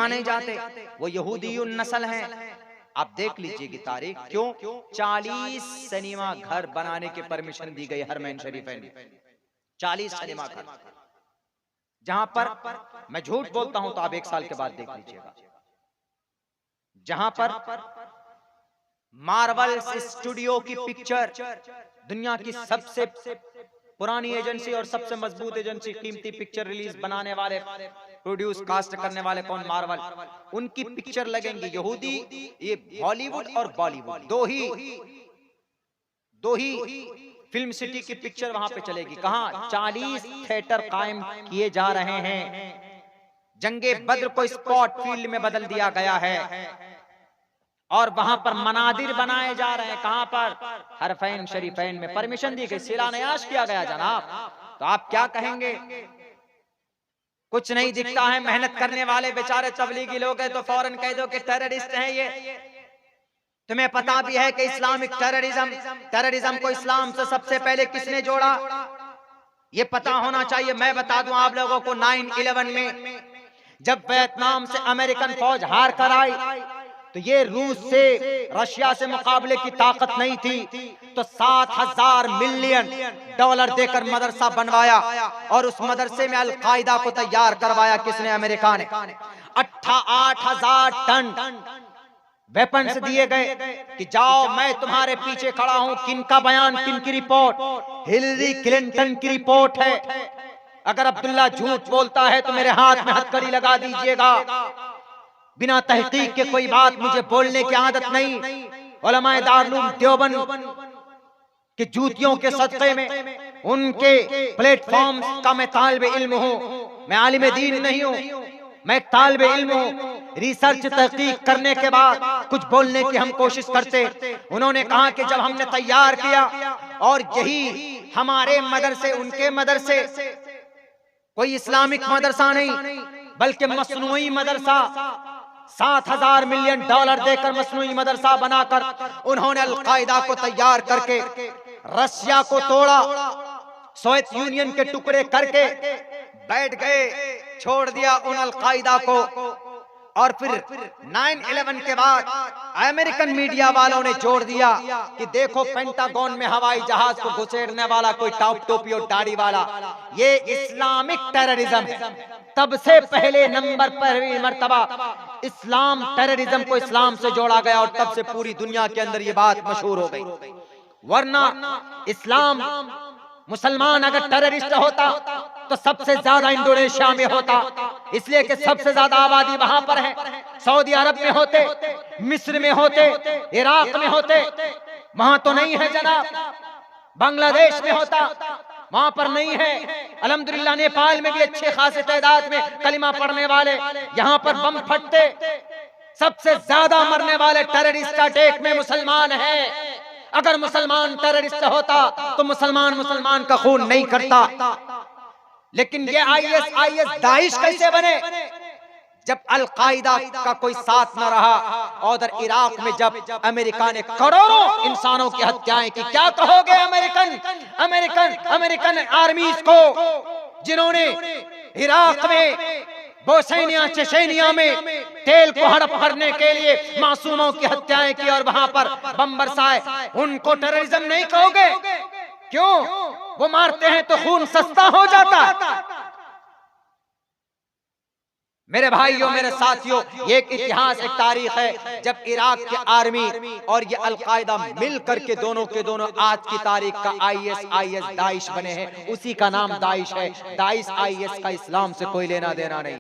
माने जाते, वो यहूदी नस्ल हैं। आप देख लीजिएगी तारीख, क्यों 40 सिनेमा घर बनाने की परमिशन दी गई हरमैन शरीफैन में। 40 सिनेमा घर, जहां पर मैं झूठ बोलता हूं तो आप 1 साल के बाद देख लीजिएगा, जहां पर मार्वल स्टूडियो की पिक्चर, दुनिया की सबसे पुरानी एजेंसी और सबसे मजबूत एजेंसी, कीमती पिक्चर रिलीज बनाने वाले, प्रोड्यूस कास्ट करने वाले कौन? मार्वल। उनकी पिक्चर लगेंगी यहूदी, ये हॉलीवुड और बॉलीवुड दो ही फिल्म सिटी की पिक्चर वहां पे चलेगी। कहां? 40 थिएटर कायम किए जा रहे हैं। जंगे बद्र को स्पॉट फील्ड में बदल दिया गया है और वहां पर मनादिर बनाए जा रहे हैं। कहां पर? हरफैन शरीफैन में परमिशन दी गई, शिलान्यास किया गया जनाब। तो आप क्या कहेंगे? कुछ नहीं दिखता है, मेहनत करने वाले बेचारे तबलीगी लोग हैं तो फौरन कह दो कि टेररिस्ट हैं ये। तुम्हें पता भी है कि इस्लामिक टेररिज्म को इस्लाम से सबसे पहले किसने जोड़ा? ये पता होना चाहिए। मैं बता दूं आप लोगों को, 9/11 में जब वियतनाम से अमेरिकन फौज हार कर आई तो ये रूस से, रशिया से मुकाबले की ताकत नहीं थी, तो 7,000 मिलियन डॉलर देकर मदरसा बनवाया और उस मदरसे में अल-कायदा को तैयार करवाया। किसने? अमेरिका ने। 8,000 टन वेपन्स दिए गए कि जाओ मैं तुम्हारे पीछे खड़ा हूं। किनका बयान, किनकी रिपोर्ट? हिलरी क्लिंटन की रिपोर्ट है। अगर अब्दुल्ला झूठ बोलता है तो मेरे हाथ में हथकड़ी लगा दीजिएगा। बिना तहकीक के कोई बात मुझे बोलने की आदत नहीं। उलमाए दारुल देवबंद के जूतियों के सदक़े में, उनके प्लेटफॉर्म का मैं तालिब इल्म हूं। मैं आलिम दीन नहीं हूं, मैं तालिब इल्म हूं। रिसर्च तहकीक करने के बाद कुछ बोलने की हम कोशिश करते। उन्होंने कहा कि जब हमने तैयार किया और यही हमारे मदरसे, उनके मदरसे कोई इस्लामिक मदरसा नहीं बल्कि मसनूई मदरसा, 7,000 मिलियन डॉलर देकर मसनूई मदरसा बनाकर उन्होंने अल-कायदा को तैयार करके रशिया को तोड़ा, सोवियत यूनियन के टुकड़े करके बैठ गए, छोड़ दिया उन अल-कायदा को। और फिर 9/11 के बाद अमेरिकन मीडिया वालों ने जोड़ दिया कि देखो पेंटागन में हवाई जहाज को घुसेड़ने वाला कोई टॉप टोपी और दाढ़ी वाला, ये इस्लामिक टेररिज्म है। तब से पहले नंबर पर मर्तबा इस्लाम, टेररिज्म को इस्लाम से जोड़ा गया और तब से पूरी दुनिया के अंदर ये बात मशहूर हो गई। वरना इस्लाम, मुसलमान अगर टेररिस्ट होता तो सबसे ज्यादा इंडोनेशिया में होता, इसलिए कि सबसे ज्यादा आबादी वहां पर है। सऊदी अरब में होते, मिस्र में होते, इराक में होते, वहां तो नहीं है जनाब। बांग्लादेश में होता, वहां पर नहीं है। अल्हम्दुलिल्लाह नेपाल में भी अच्छे खासे तादाद में कलिमा पढ़ने वाले, यहाँ पर बम फटते। सबसे ज्यादा मरने वाले टेररिस्ट अटैक में मुसलमान है। अगर मुसलमान टेररिस्ट होता तो मुसलमान का खून नहीं करता। लेकिन ये IS दाइश कैसे बने? जब अल-कायदा का कोई साथ न रहा। और इराक में जब अमेरिका ने करोड़ों इंसानों की हत्याएं की, क्या कहोगे अमेरिकन आर्मीज को, जिन्होंने इराक में, बोस्निया चेचेनिया में तेल को हड़प करने के लिए मासूमों की हत्याएं की और वहां पर बम बरसाए, उनको टेररिज्म नहीं कहोगे? क्यों? वो मारते हैं तो खून सस्ता हो जाता। मेरे भाइयों, मेरे साथियों, ये एक इतिहास, एक तारीख है जब इराक के आर्मी और ये अल-कायदा मिल करके दोनों के दोनों आज की तारीख का IS दाइश बने हैं। उसी का नाम दाइश है। दाइश IS का इस्लाम से कोई लेना देना नहीं।